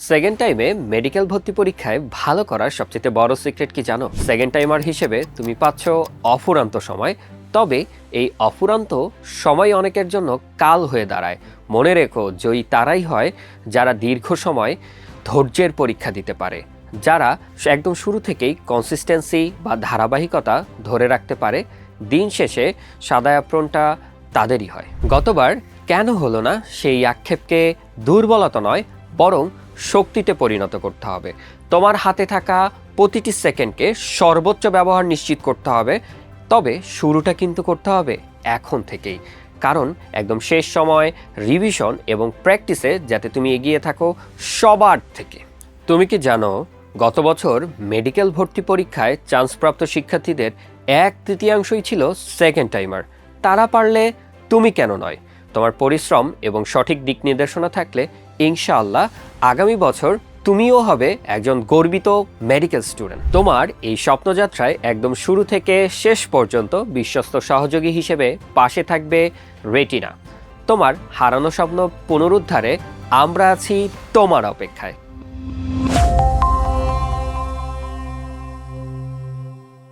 Second টাইমে medical ভর্তি পরীক্ষায় ভালো করার সবচেয়ে বড় সিক্রেট কি জানো? সেকেন্ড টাইমার হিসেবে তুমি পাচ্ছ অফুরন্ত সময়। তবে এই অফুরন্ত সময় অনেকের জন্য কাল হয়ে দাঁড়ায়। মনে রেখো, জয়ী তারাই হয় যারা দীর্ঘ সময় ধৈর্যের পরীক্ষা দিতে পারে, যারা একদম শুরু থেকেই কনসিস্টেন্সি বা ধারাবাহিকতা ধরে রাখতে পারে। দিন শেষে সাদা অ্যাপ্রনটা তাদেরই হয়। গতবার কেন হলো না সেই আক্ষেপকে দুর্বলতা নয়, বরং শক্তিতে পরিণত করতে হবে। তোমার হাতে থাকা প্রতিটি সেকেন্ডকে সর্বোচ্চ ব্যবহার নিশ্চিত করতে হবে। তবে শুরুটা কিন্তু করতে হবে এখন থেকেই, কারণ একদম শেষ সময় রিভিশন এবং প্র্যাকটিসে যাতে তুমি এগিয়ে থাকো সবার থেকে। তুমি কি জানো, গত বছর মেডিকেল ভর্তি পরীক্ষায় চান্সপ্রাপ্ত শিক্ষার্থীদের 1/3 ছিল সেকেন্ড টাইমার। তারা পারলে তুমি কেন নয়? তোমার পরিশ্রম এবং সঠিক দিক নির্দেশনা থাকলে ইনশাআল্লাহ আগামী বছর তুমিও হবে একজন গর্বিত মেডিকেল স্টুডেন্ট। তোমার এই স্বপ্নযাত্রায় একদম শুরু থেকে শেষ পর্যন্ত বিশ্বস্ত সহযোগী হিসেবে পাশে থাকবে রেটিনা। তোমার হারানো স্বপ্ন পুনরুদ্ধারে আমরা আছি তোমার অপেক্ষায়।